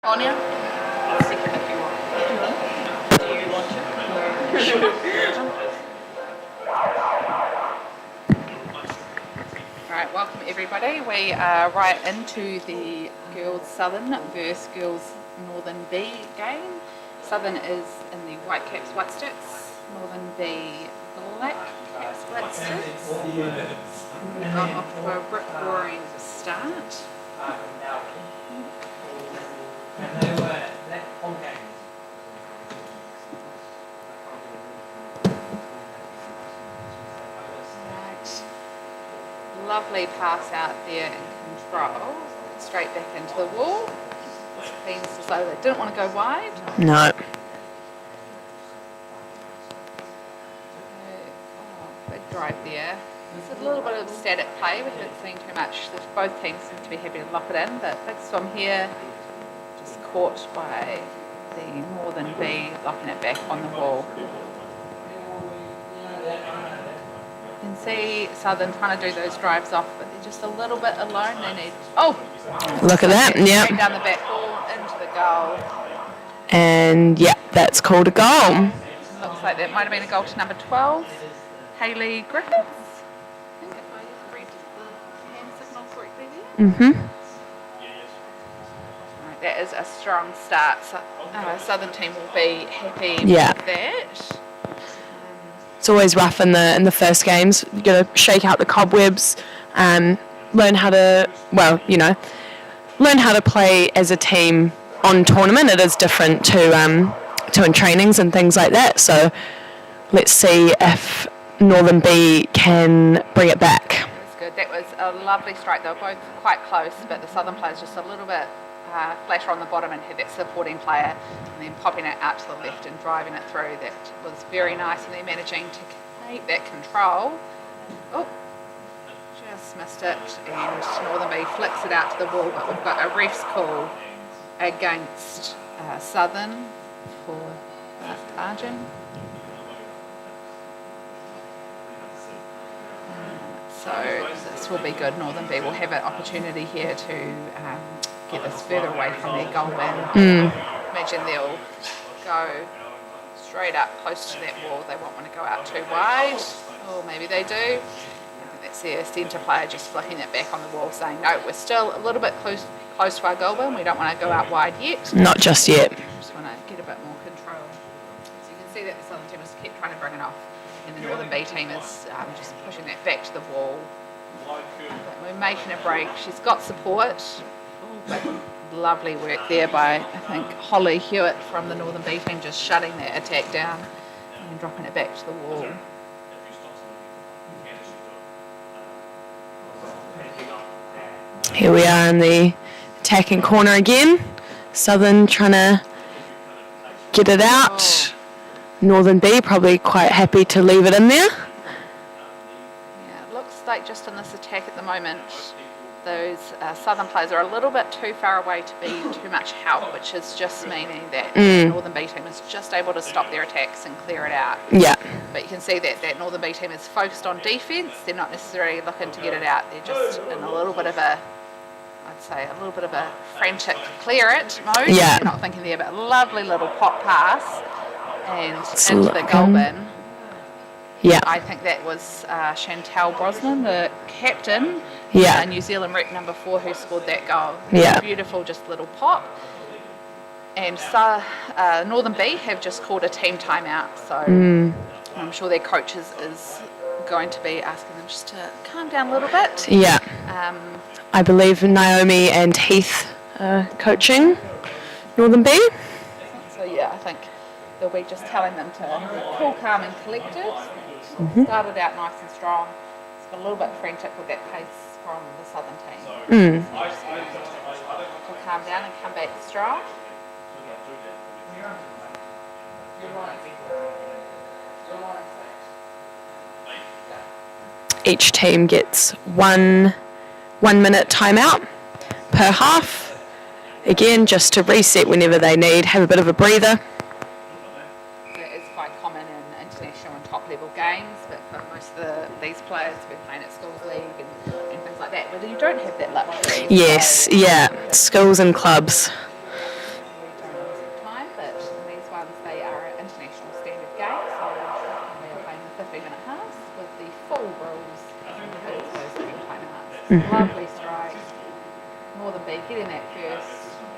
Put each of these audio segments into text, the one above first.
Anya? Second if you want. Do you want to? Alright, welcome everybody. We are right into the Girls Southern versus Girls Northern B game. Southern is in the white caps, white sticks. Northern B, black caps, black sticks. We've gone off to a rip-roaring start. And they were that whole game. Right. Lovely pass out there in control. Straight back into the wall. This seems as though they didn't want to go wide. No. Big drive there. There's a little bit of static play. We haven't seen too much. Both teams seem to be happy to lock it in, but big swim here. Just caught by the Northern B, locking it back on the wall. You can see Southern trying to do those drives off, but they're just a little bit alone. They need. Oh! Look at that, yeah. Straight down the back wall, into the goal. And yeah, that's called a goal. Looks like that might have been a goal to number 12, Hayley Griffiths. I think if I read the hand signal correctly there. Mm-hmm. That is a strong start. So, Southern team will be happy Yeah. with that. It's always rough in the first games. You got to shake out the cobwebs, learn how to learn how to play as a team on tournament. It is different to in trainings and things like that. So let's see if Northern B can bring it back. That's good. That was a lovely strike. They were both quite close, but the Southern players just a little bit flatter on the bottom and had that supporting player, and then popping it out to the left and driving it through. That was very nice, and they're managing to keep that control. Oh, just missed it, and Northern B flicks it out to the wall, but we've got a ref's call against Southern for Arjun. So this will be good. Northern B will have an opportunity here to get this further away from their goal bin. Imagine they'll go straight up close to that wall. They won't want to go out too wide, or maybe they do. I think that's their centre player just flicking it back on the wall, saying no, we're still a little bit close to our goal bin. We don't want to go out wide yet. Not just yet. Just want to get a bit more control. So you can see that the Southern team just keep trying to bring it off, and the Northern B team is just pushing that back to the wall. But we're making a break. She's got support. But lovely work there by, I think, Holly Hewitt from the Northern B team, just shutting that attack down and dropping it back to the wall. Here we are in the attacking corner again. Southern trying to get it out. Northern B probably quite happy to leave it in there. Yeah, it looks like just in this attack at the moment, those Southern players are a little bit too far away to be too much help, which is just meaning that the Northern B team is just able to stop their attacks and clear it out. Yeah. But you can see that Northern B team is focused on defence. They're not necessarily looking to get it out. They're just in a little bit of a, I'd say, a little bit of a frantic clear it mode. Yeah. They're not thinking there, but a lovely little pop pass and into the goal bin. Yeah. I think that was Chantal Brosnan, the captain, Yeah. New Zealand rep number 4, who scored that goal. Yeah. Beautiful, just little pop. And so, Northern B have just called a team timeout, so I'm sure their coach is going to be asking them just to calm down a little bit. Yeah. I believe Naomi and Heath are coaching Northern B. So yeah, I think they'll be just telling them to cool, calm and collected. Started out nice and strong. It's got a little bit frantic with that pace from the Southern team. To calm down and come back strong. Each team gets one minute timeout per half. Again, just to reset whenever they need, have a bit of a breather. That is quite common in international and top level games, but for most of these players we're playing at schools league and things like that, where you don't have that luxury. Yes, So, yeah, schools and clubs. Lovely strike. Northern B getting that first.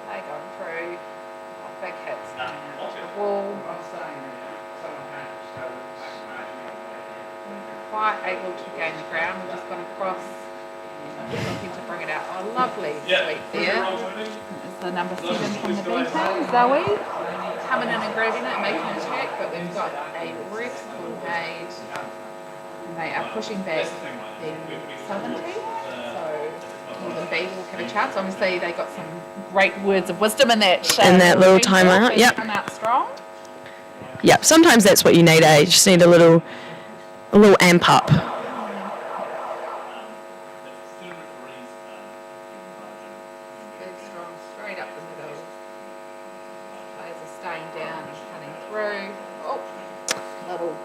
They going through. Big hits coming out of the wall. Quite able to gain the ground. We've just gone across. Looking to bring it out. Oh, lovely sweep there. It's the number 7 from the B team, Zoe. Coming in and grabbing it, making an attack, but we've got a ref called made. And they are pushing back the Southern team. So Northern B will have a chance. Obviously, they got some great words of wisdom in that. In that little timeout, yep. Come out strong. Yep. Sometimes that's what you need. You just need a little amp up. Good, strong, straight up the middle. Players are staying down and cutting through. Oh,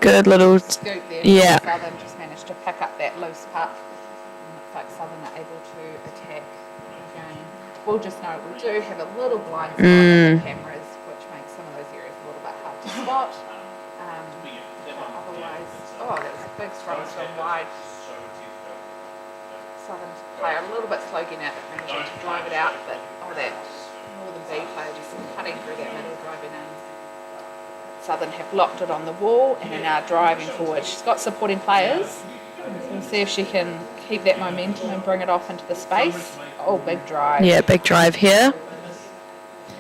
Good little scoop there. Yeah. Southern just managed to pick up that loose puck. And looks like Southern are able to attack again. We'll just note we do have a little blind spot in the cameras, which makes some of those areas a little bit hard to spot. Otherwise, oh, that was a big strong wide. Southern player a little bit slow getting out, but managing to drive it out. But that Northern B player just cutting through that middle, driving in. Southern have blocked it on the wall and are now driving forward. She's got supporting players. So we'll see if she can keep that momentum and bring it off into the space. Oh, big drive. Yeah, big drive here.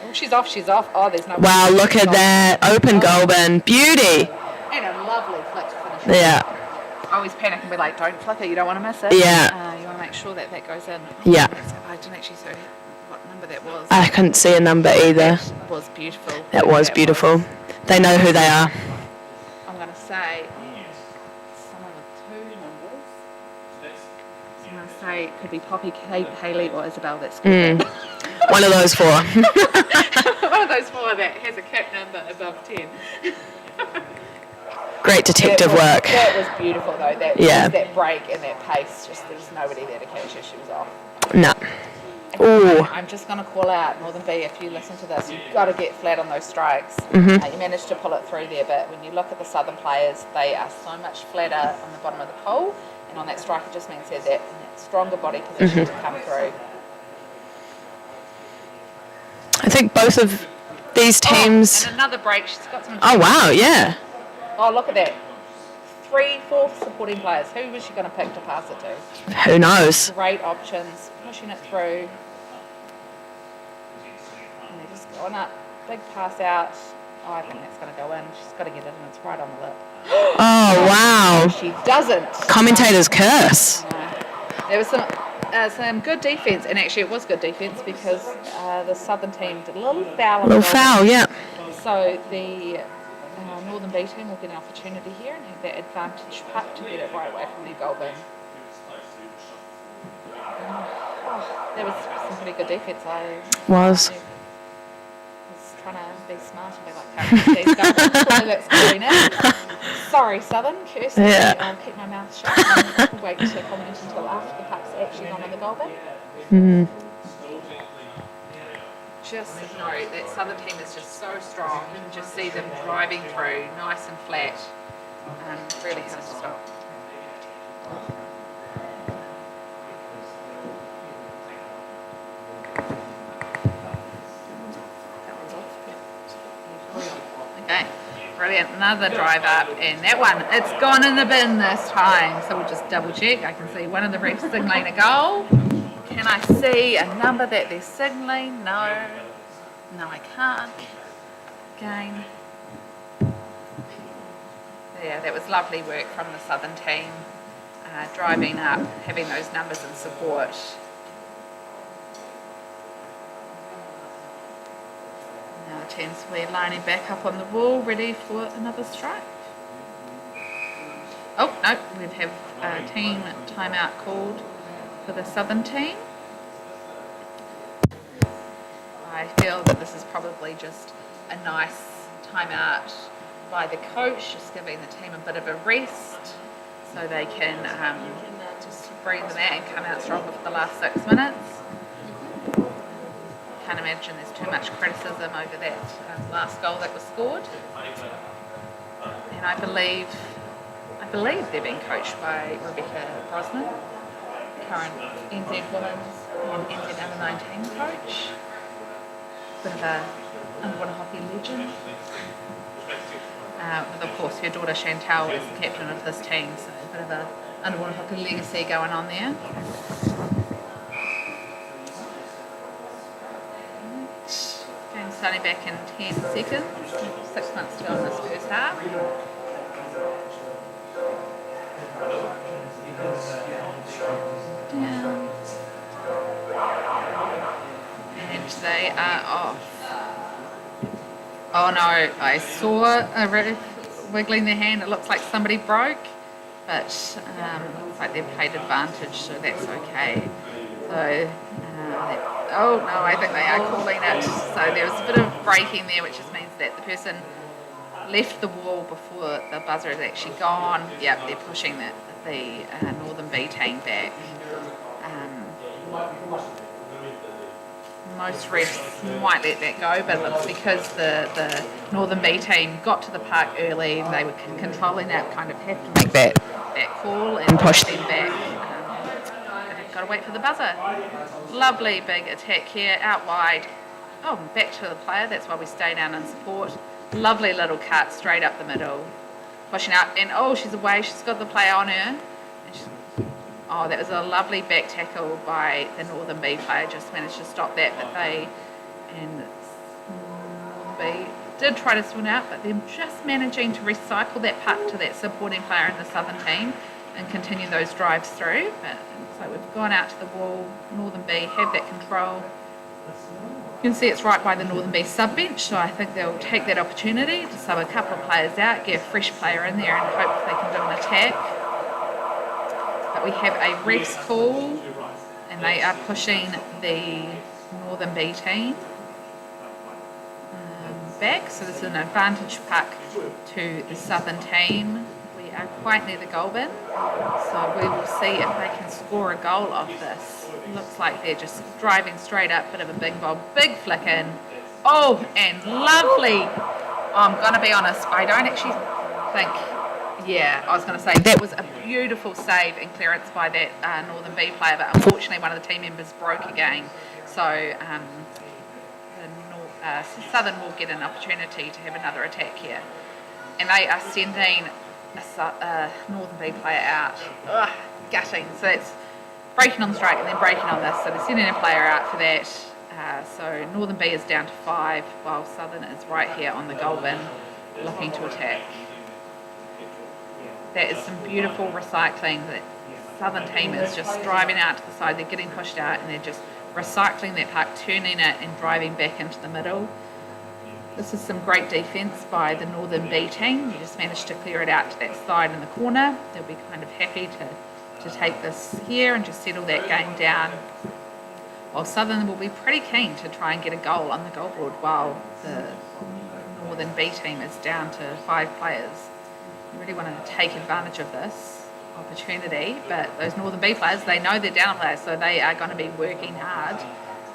Oh, she's off. Oh, there's no. Wow, look at that. Open goal bin. Beauty. And a lovely flick to finish. Yeah. I always panic and be like, don't flick it, you don't want to miss it. Yeah. You want to make sure that goes in. Yeah. I didn't actually see what number that was. I couldn't see a number either. That was beautiful. That was beautiful. They know who they are. I'm going to say someone with 2 numbers. So I'm going to say it could be Poppy, Haley or Isabel that's good. One of those 4. One of those 4 that has a cap number above 10. Great detective work. That was beautiful though. That break and that pace, just there's nobody there to catch her. She was off. No. Ooh. I'm just going to call out Northern B, if you listen to this, you've got to get flat on those strikes. You managed to pull it through there, but when you look at the Southern players, they are so much flatter on the bottom of the pole, and on that strike it just means that stronger body position to come through. I think both of these teams... and another break, she's got some... Oh, wow, yeah. Oh, look at that. 3/4 supporting players. Who was she going to pick to pass it to? Who knows? Great options, pushing it through. And they're just going up. Big pass out. Oh, I think that's going to go in. She's got to get it, and it's right on the lip. Oh, wow. She doesn't. Commentator's curse. There was some good defence, and actually it was good defence because the Southern team did a little foul. Little foul, yeah. So the Northern B team will get an opportunity here and have that advantage puck to get it right away from their goal bin. There was some pretty good defence. I was trying to be smart and be like, these guys, that's going in. Sorry, Southern, curse me. Yeah. I'll keep my mouth shut and wait to comment until after the puck's actually gone in the goal bin. Just know that Southern team is just so strong. You can just see them driving through, nice and flat, and really hard to stop. Okay, brilliant. Another drive up, and that one, it's gone in the bin this time. So we'll just double check. I can see one of the refs signaling a goal. Can I see a number that they're signaling? No. No, I can't. Again. Yeah, that was lovely work from the Southern team. Driving up, having those numbers in support. Now the teams, we're lining back up on the wall, ready for another strike. Oh, no, we have a team timeout called for the Southern team. I feel that this is probably just a nice timeout by the coach, just giving the team a bit of a rest so they can just breathe them out and come out stronger for the last 6 minutes. Can't imagine there's too much criticism over that last goal that was scored. And I believe they're being coached by Rebecca Brosnan. current NZ Women's and NZ Under-19 coach. Bit of a underwater hockey legend. With of course her daughter Chantal is the captain of this team, so a bit of a underwater hockey legacy going on there. Game starting back in 10 seconds, 6 months to go in this first half. Down. And they are off. Oh no, I saw a ref wiggling their hand. It looks like somebody broke, but looks like they've played advantage, so that's okay. So, oh no, I think they are calling it. So there was a bit of breaking there, which just means that the person left the wall before the buzzer has actually gone. Yep, they're pushing the Northern B team back. Most refs might let that go, but it's because the Northern B team got to the park early and they were controlling that, kind of have to make that call and push them back. Got to wait for the buzzer. Lovely big attack here, out wide. Oh, back to the player, that's why we stay down and support. Lovely little cut straight up the middle. Pushing out, and oh, she's away, she's got the player on her. Oh, that was a lovely back tackle by the Northern B player, just managed to stop that, but they, and Northern B did try to swing out, but they're just managing to recycle that puck to that supporting player in the Southern team and continue those drives through. But so we've gone out to the wall, Northern B have that control. You can see it's right by the Northern B sub bench, so I think they'll take that opportunity to sub a couple of players out, get a fresh player in there and hope they can do an attack. But we have a ref's call and they are pushing the Northern B team back, so this is an advantage puck to the Southern team. We are quite near the goal bin, so we will see if they can score a goal off this. Looks like they're just driving straight up, bit of a big bob, big flick in. Oh, and lovely. I'm going to be honest, I don't actually think, yeah, I was going to say that was a beautiful save and clearance by that Northern B player, but unfortunately one of the team members broke again, so Southern will get an opportunity to have another attack here. And they are sending a Northern B player out. Ugh, gutting. So it's breaking on the strike and then breaking on this. So they're sending a player out for that. So Northern B is down to 5, while Southern is right here on the goal bin looking to attack. That is some beautiful recycling. The Southern team is just driving out to the side. They're getting pushed out and they're just recycling that puck, turning it and driving back into the middle. This is some great defence by the Northern B team. You just managed to clear it out to that side in the corner. They'll be kind of happy to take this here and just settle that game down. While Southern will be pretty keen to try and get a goal on the goal board while the Northern B team is down to 5 players. You really want to take advantage of this opportunity, but those Northern B players, they know they're down players, so they are going to be working hard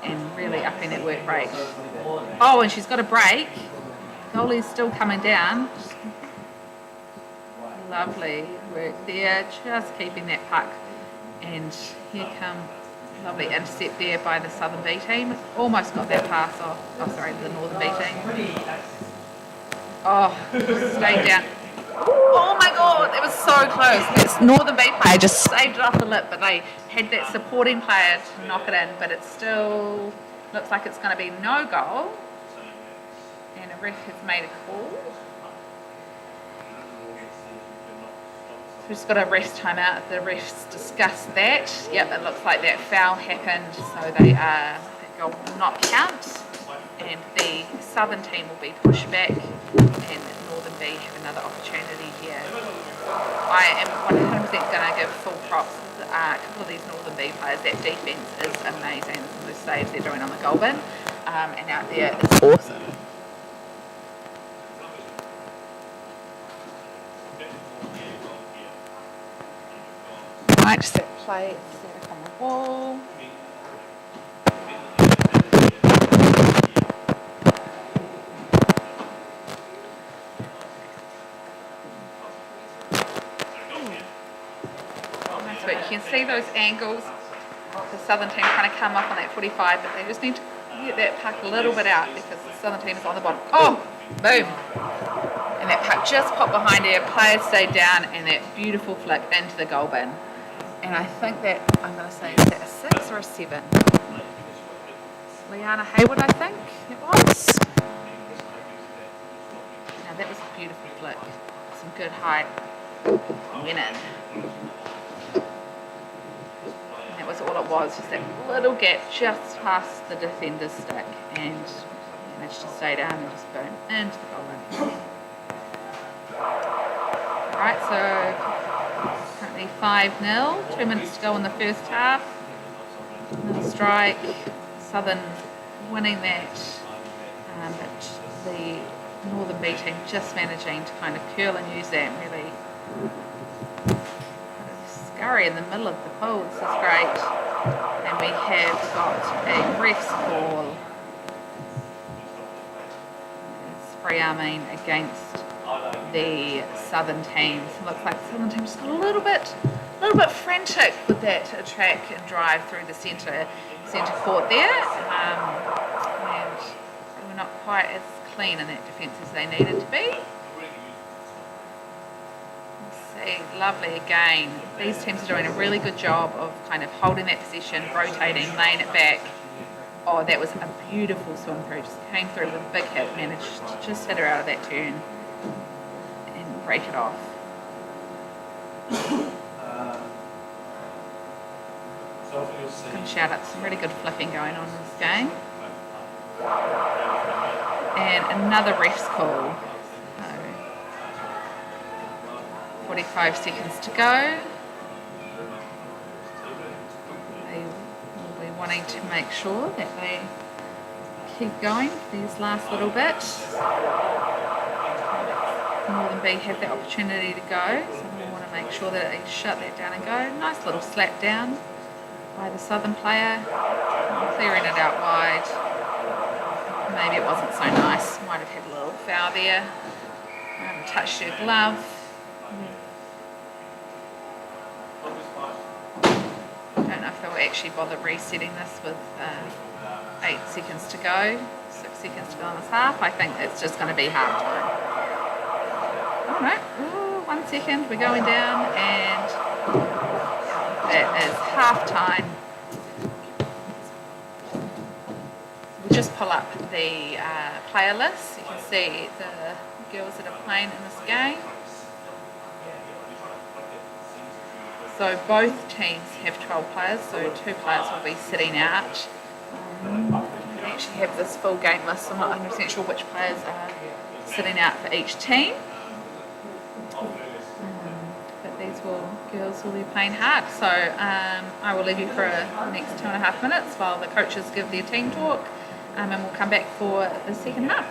and really upping their work rate. Oh, and she's got a break. Goalie's still coming down. Lovely work there, just keeping that puck. And here come lovely intercept there by the Southern B team. Almost got that pass off. Oh, sorry, the Northern B team. Oh, stayed down. Oh my god, that was so close. This Northern B player just saved it off the lip, but they had that supporting player to knock it in, but it still looks like it's going to be no goal. And a ref has made a call. So we've just got a ref's timeout. The refs discussed that. Yep, it looks like that foul happened, so that goal will not count. And the Southern team will be pushed back, and Northern B have another opportunity here. I am 100% going to give full props to a couple of these Northern B players. That defence is amazing. Some of the saves they're doing on the goal bin, and out there is awesome. Right, just that play set up on the wall. But you can see those angles the Southern team trying to come up on that 45, but they just need to get that puck a little bit out because the Southern team is on the bottom. Oh, boom. And that puck just popped behind her, players stayed down, and that beautiful flick into the goal bin. And I think that, I'm going to say, is that a 6 or a 7? Liana Hayward, I think it was. Now that was a beautiful flick. Some good height. Went in. And that was all it was, just that little gap just past the defender's stick. And managed to stay down and just boom into the goal bin. Alright, so currently 5-0, 2 minutes to go in the first half. Another strike, Southern winning that, but the Northern B team just managing to kind of curl and use that and really scurry in the middle of the pool. This is great. And we have got a ref's call. It's free arming against the Southern teams. It looks like the Southern team's just a little bit frantic with that attack and drive through the centre court there, and we're not quite as clean in that defence as they needed to be. Let's see, lovely again. These teams are doing a really good job of kind of holding that position, rotating, laying it back. Oh, that was a beautiful swim through. Just came through with a big hit, managed to just hit her out of that turn and break it off. Going to shout out some really good flipping going on in this game. And another ref's call. So 45 seconds to go. They will be wanting to make sure that they keep going these last little bits. Northern B have the opportunity to go, so we want to make sure that they shut that down and go. Nice little slap down by the Southern player, clearing it out wide. Maybe it wasn't so nice, might have had a little foul there. Touched her glove. Don't know if they'll actually bother resetting this with 8 seconds to go, 6 seconds to go in this half. I think it's just going to be half time. Alright, 1 second, we're going down, and it is half time. We'll just pull up the player list. You can see the girls that are playing in this game. So both teams have 12 players, so 2 players will be sitting out. We actually have this full game list, so I'm not 100% sure which players are sitting out for each team. But these girls will be playing hard. So I will leave you for the next 2.5 minutes while the coaches give their team talk, and we'll come back for the second half.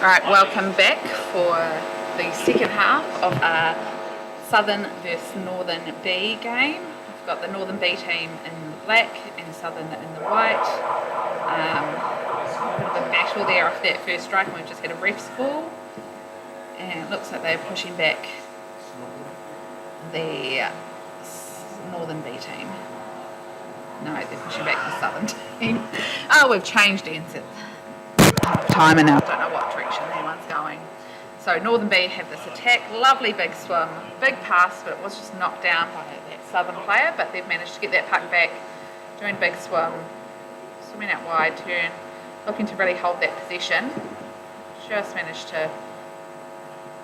Alright, welcome back for the second half of our Southern versus Northern B game. We've got the Northern B team in the black and Southern in the white. A bit of a battle there off that first strike, and we've just had a ref's call. And it looks like they're pushing back the Northern B team. No, they're pushing back the Southern team. Oh, we've changed ends at time and now I don't know what direction anyone's going. So Northern B have this attack, lovely big swim, big pass, but it was just knocked down by that Southern player, but they've managed to get that puck back, doing big swim, swimming out wide, turn, looking to really hold that possession. Just managed to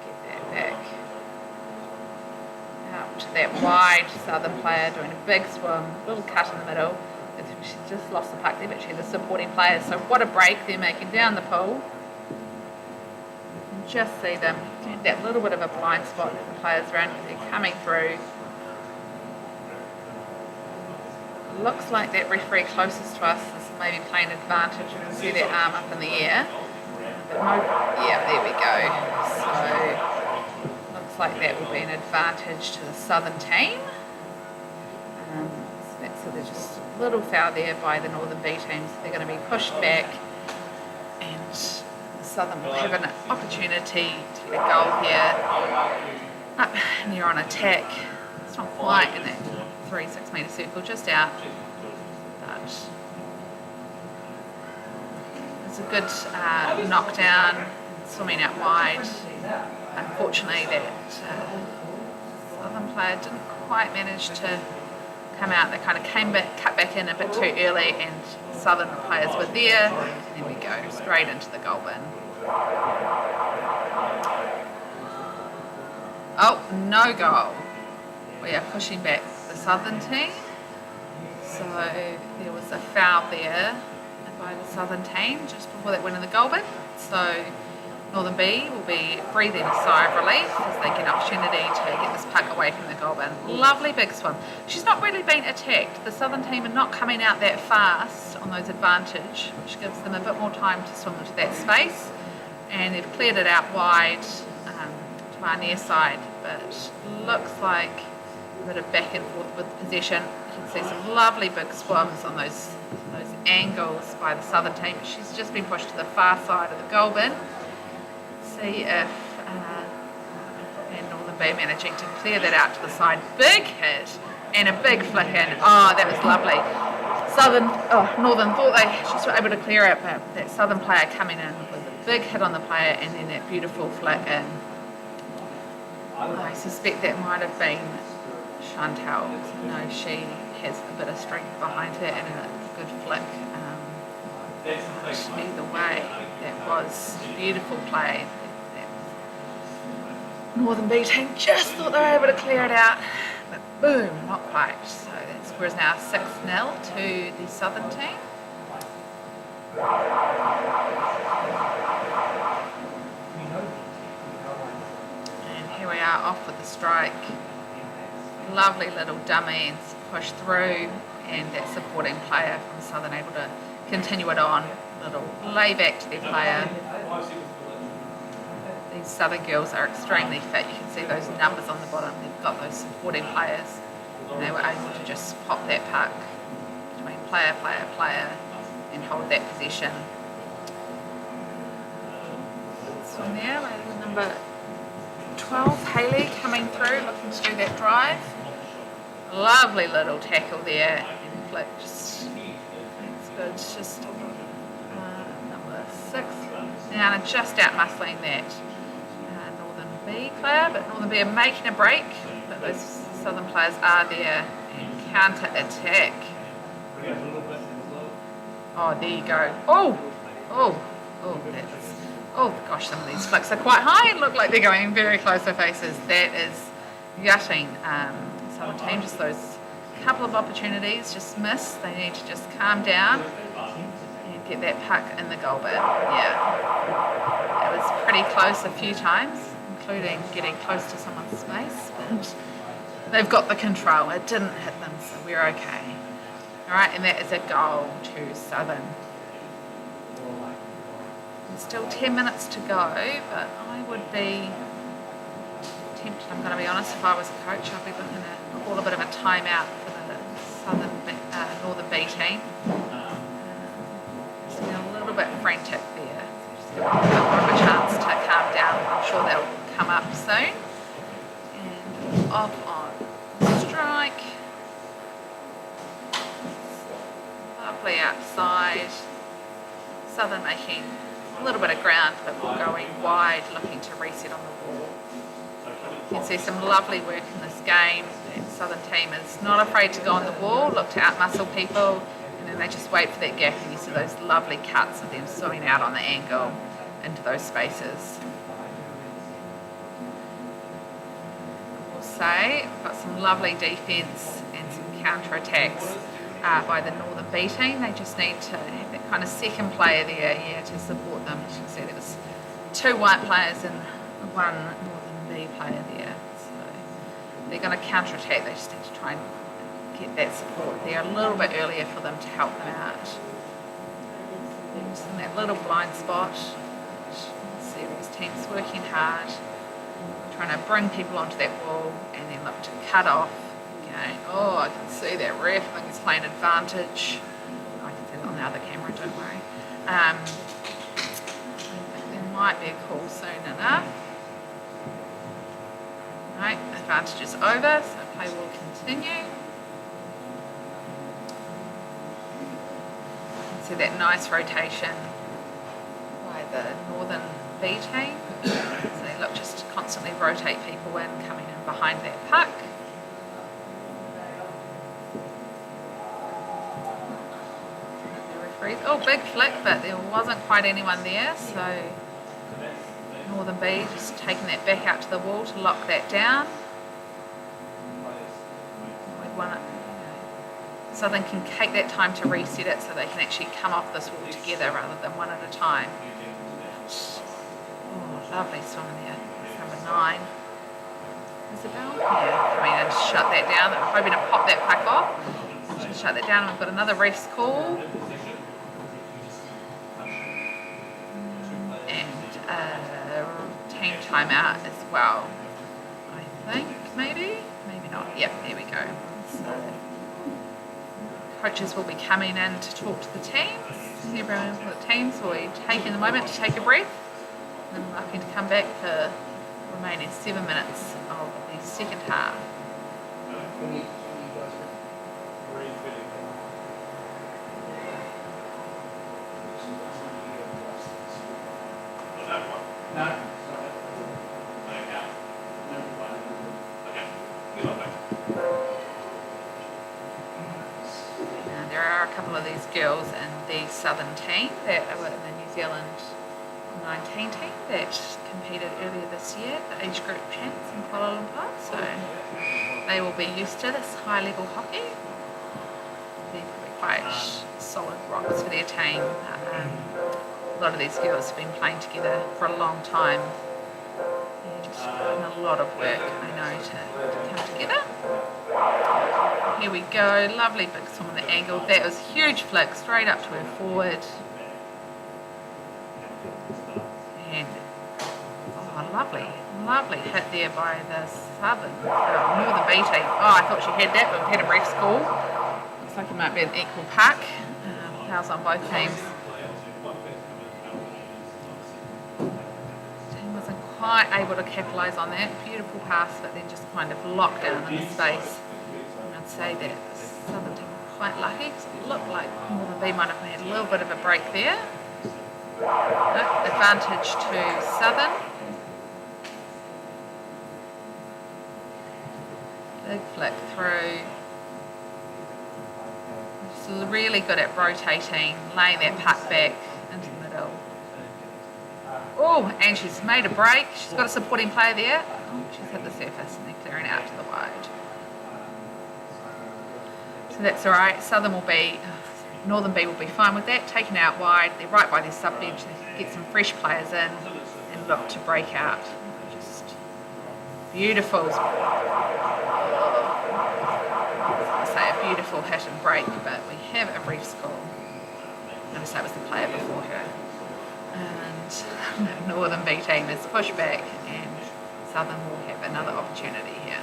get that back out to that wide Southern player, doing a big swim, little cut in the middle. She just lost the puck there, but she's a supporting player. So what a break they're making down the pool. You can just see them, that little bit of a blind spot that the players around because they're coming through. Looks like that referee closest to us is maybe playing advantage. You can see their arm up in the air. But no, yeah, there we go. So looks like that will be an advantage to the Southern team. So there's just a little foul there by the Northern B team, so they're going to be pushed back, and the Southern will have an opportunity to get a goal here. Up near on attack. It's not quite in that 3-6 metre circle, just out. But it's a good knockdown, swimming out wide. Unfortunately, that Southern player didn't quite manage to come out. They kind of cut back in a bit too early, and Southern players were there. And there we go, straight into the goal bin. Oh, no goal. We are pushing back the Southern team. So there was a foul there by the Southern team just before that went in the goal bin. So Northern B will be breathing a sigh of relief as they get an opportunity to get this puck away from the goal bin. Lovely big swim. She's not really been attacked. The Southern team are not coming out that fast on those advantage, which gives them a bit more time to swim into that space. And they've cleared it out wide to our near side, but looks like a bit of back and forth with possession. You can see some lovely big swims on those angles by the Southern team. She's just been pushed to the far side of the goal bin. See if and Northern B managing to clear that out to the side. Big hit and a big flick in. Oh, that was lovely. Northern thought she was able to clear it, but that Southern player coming in with a big hit on the player and then that beautiful flick in. I suspect that might have been Chantal. No, she has a bit of strength behind her and a good flick. Either way, that was a beautiful play. Northern B team just thought they were able to clear it out, but boom, not quite. So that score is now 6-0 to the Southern team. And here we are off with the strike. Lovely little dummies push through, and that supporting player from Southern able to continue it on. Little lay back to their player. These Southern girls are extremely fit. You can see those numbers on the bottom. They've got those supporting players, and they were able to just pop that puck between player, and hold that possession. So there, number 12, Hayley, coming through, looking to do that drive. Lovely little tackle there, and flick. It's good. It's just number 6. Now just out muscling that Northern B player, but Northern B are making a break, but those Southern players are there and counter attack. Oh, there you go. Oh gosh, some of these flicks are quite high and look like they're going very close to faces. That is gutting. Southern team, just those couple of opportunities just missed. They need to just calm down and get that puck in the goal bin. Yeah, it was pretty close a few times, including getting close to someone's space, but they've got the control. It didn't hit them, so we're okay. All right, and that is a goal to Southern. There's still 10 minutes to go, but I would be tempted, I'm going to be honest, if I was a coach, I'd be looking to call a bit of a timeout for the Northern B team. It's been a little bit frantic there, so just give them a bit more of a chance to calm down. I'm sure they'll come up soon. And off on strike. Lovely outside. Southern making a little bit of ground, but going wide, looking to reset on the wall. You can see some lovely work in this game. The Southern team is not afraid to go on the wall, look to outmuscle people, and then they just wait for that gap, and you see those lovely cuts of them swimming out on the angle into those spaces. I will say, we've got some lovely defence and some counter-attacks by the Northern B team. They just need to have that kind of second player there, to support them. As you can see, there was 2 white players and 1 Northern B player there. So they're going to counter-attack. They just need to try and get that support there a little bit earlier for them to help them out. They're just in that little blind spot. See these teams working hard, trying to bring people onto that wall and then look to cut off. Okay. Oh, I can see that ref. I think he's playing advantage. I can see that on the other camera, don't worry. I think there might be a call soon enough. No, advantage is over, so play will continue. You can see that nice rotation by the Northern B team. So they look just to constantly rotate people in, coming in behind that puck. Oh, big flick, but there wasn't quite anyone there, so Northern B just taking that back out to the wall to lock that down. Southern can take that time to reset it so they can actually come off this wall together rather than one at a time. Oh, lovely swimming there. That's number 9. Isabel? Yeah, coming in to shut that down. They were hoping to pop that puck off. Just shut that down. We've got another ref's call. Team timeout as well, I think, maybe not. Yep, there we go. So coaches will be coming in to talk to the teams. Everyone for the teams will be taking the moment to take a breath and then looking to come back for the remaining 7 minutes of the second half. There are a couple of these girls in the Southern team that were in the New Zealand 19 team that competed earlier this year at the age group champs in Kuala Lumpur, so they will be used to this high level hockey. They're quite solid rocks for their team. A lot of these girls have been playing together for a long time and done a lot of work, I know, to come together. Here we go, lovely big swim on the angle. That was a huge flick straight up to her forward. And, oh, lovely hit there by the Northern B team. Oh, I thought she had that, but we had a ref's call. Looks like it might be an equal puck. Fouls on both teams. Team wasn't quite able to capitalise on that. Beautiful pass, but then just kind of locked down in the space. I'd say that the Southern team were quite lucky because it looked like Northern B might have had a little bit of a break there. Advantage to Southern. Big flick through. Just really good at rotating, laying that puck back into the middle. Oh, and she's made a break. She's got a supporting player there. Oh, she's hit the surface and they're clearing out to the wide. So that's all right. Northern B will be fine with that. Taken out wide, they're right by their sub bench. They can get some fresh players in and look to break out. Just beautiful. I say a beautiful hit and break, but we have a ref call. I'm going to say it was the player before her. And the Northern B team is pushed back and Southern will have another opportunity here.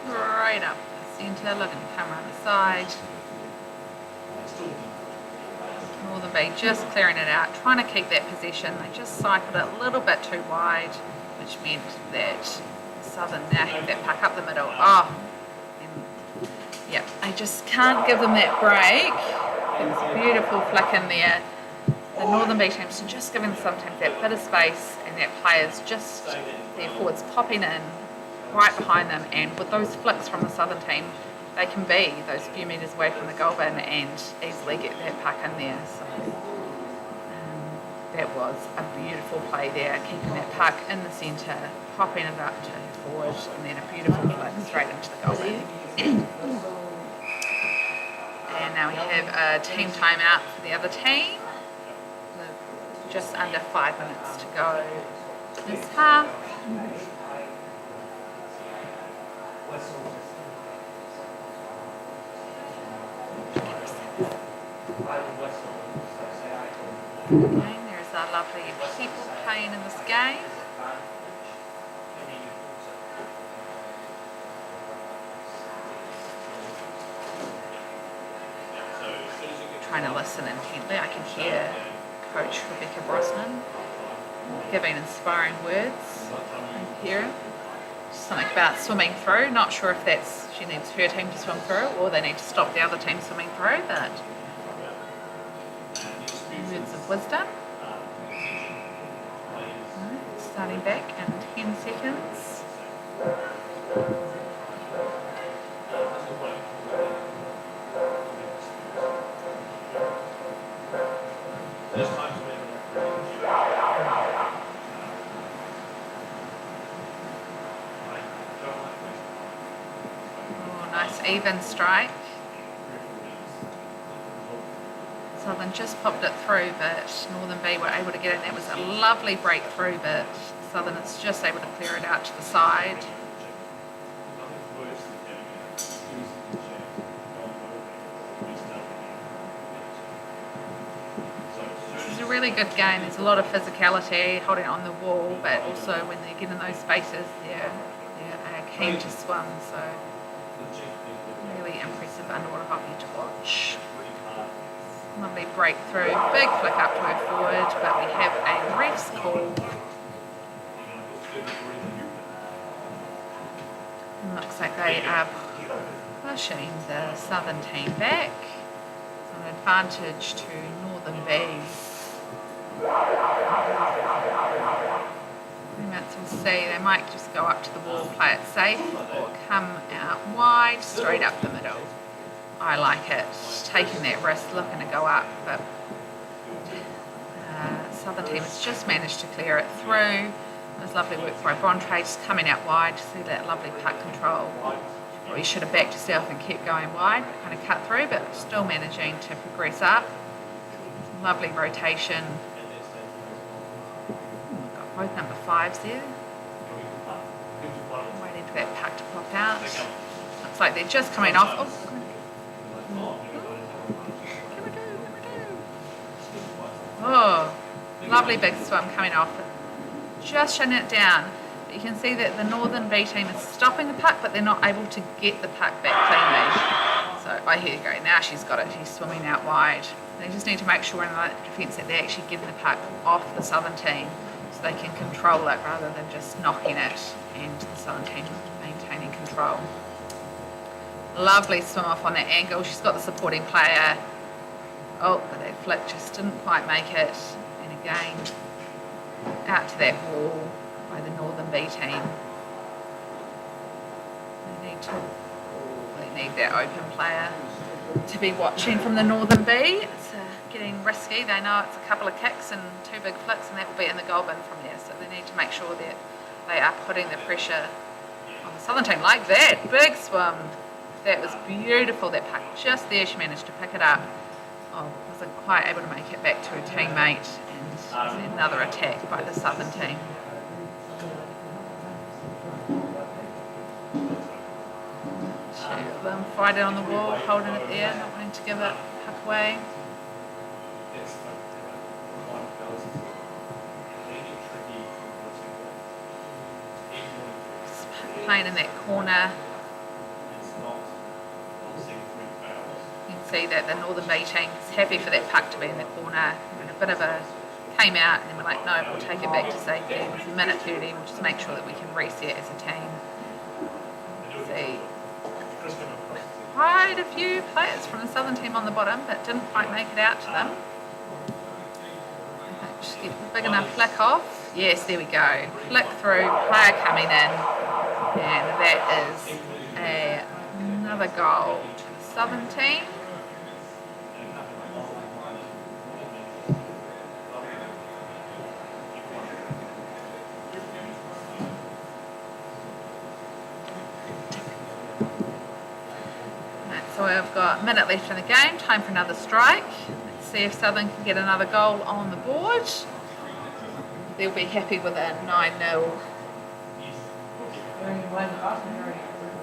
Right up the centre, looking to come around the side. Northern B just clearing it out, trying to keep that possession. They just cycled it a little bit too wide, which meant that Southern now have that puck up the middle. Oh, and yeah, they just can't give them that break. It's a beautiful flick in there. The Northern B teams just giving sometimes that bit of space and that players just, their forwards popping in right behind them, and with those flicks from the Southern team, they can be those few metres away from the goal bin and easily get that puck in there. So that was a beautiful play there, keeping that puck in the centre, popping it up to forward, and then a beautiful flick straight into the goal bin. And now we have a team timeout for the other team, with just under 5 minutes to go this half. Again, there's our lovely people playing in this game. Trying to listen intently. I can hear Coach Rebecca Brosnan giving inspiring words here. Something about swimming through. Not sure if that's she needs her team to swim through or they need to stop the other team swimming through, but words of wisdom. Starting back in 10 seconds. Oh, nice even strike. Southern just popped it through, but Northern B were able to get in. That was a lovely breakthrough, but Southern is just able to clear it out to the side. This is a really good game. There's a lot of physicality, holding on the wall, but also when they get in those spaces, they're keen to swim. So really impressive underwater hockey to watch. Lovely breakthrough, big flick up to her forward, but we have a ref's call. Looks like they are pushing the Southern team back. So an advantage to Northern B. We'll see, they might just go up to the wall, play it safe, or come out wide, straight up the middle. I like it, taking that risk, looking to go up, but Southern team has just managed to clear it through. There's lovely work by Bontrae, just coming out wide, see that lovely puck control. Probably should have backed herself and kept going wide, kind of cut through, but still managing to progress up. Lovely rotation. We've got both number 5s there. Waiting for that puck to pop out. Looks like they're just coming off. Oh, lovely big swim coming off, just shutting it down. But you can see that the Northern B team is stopping the puck, but they're not able to get the puck back cleanly. So, here you go, now she's got it, she's swimming out wide. They just need to make sure in the defence that they're actually getting the puck off the Southern team so they can control it rather than just knocking it and the Southern team maintaining control. Lovely swim off on that angle. She's got the supporting player. Oh, but that flick just didn't quite make it. And again, out to that wall by the Northern B team. They need that open player to be watching from the Northern B. It's getting risky. They know it's a couple of kicks and 2 big flicks and that will be in the goal bin from there. So they need to make sure that they are putting the pressure on the Southern team like that. Big swim. That was beautiful, that puck just there, she managed to pick it up. wasn't quite able to make it back to her teammate, and another attack by the Southern team. Two of them fighting on the wall, holding it there, not wanting to give it puck away. Playing in that corner. You can see that the Northern B team is happy for that puck to be in the corner. And a bit of a came out, and then we're like, no, we'll take it back to safety. It's a minute 30. We'll just make sure that we can reset as a team. See, quite a few players from the Southern team on the bottom, but didn't quite make it out to them. Just get a big enough flick off. Yes, there we go. Flick through, player coming in, and that is another goal to the Southern team. So we've got a minute left in the game, time for another strike. Let's see if Southern can get another goal on the board. They'll be happy with a 9-0.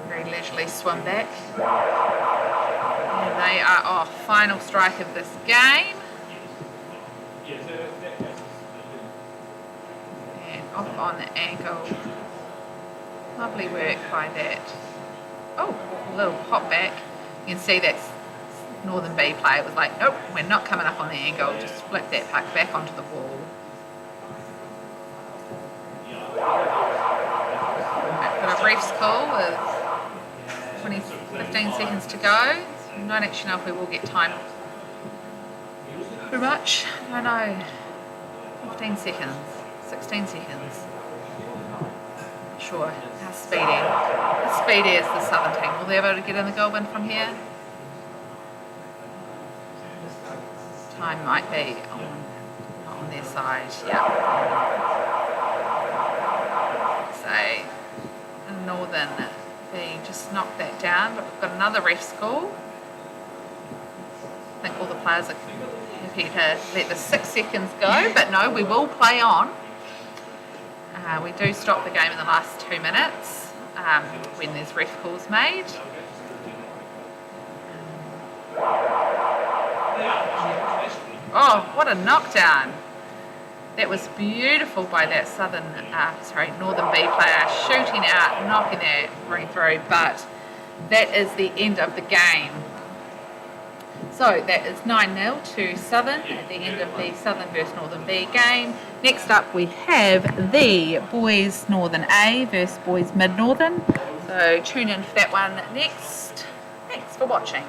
Very leisurely swim back. And they are off. Final strike of this game. And off on the ankle. Lovely work by that. Oh, a little pop back. You can see that Northern B player was like, nope, we're not coming up on the angle, just flick that puck back onto the wall. Got a ref's call with 15 seconds to go. So I'm not actually know if we will get time pretty much. I don't know. 15 seconds, 16 seconds. Not sure how speedy is the Southern team. Will they be able to get in the goal bin from here? Time might be on their side, yeah. So Northern B just knocked that down, but we've got another ref's call. I think all the players are happy to let the 6 seconds go, but no, we will play on. We do stop the game in the last 2 minutes when there's ref calls made. Oh, what a knockdown. That was beautiful by that Northern B player, shooting out, knocking that ring through, but that is the end of the game. So that is 9-0 to Southern at the end of the Southern versus Northern B game. Next up we have the boys Northern A versus boys Mid Northern. So tune in for that one next. Thanks for watching.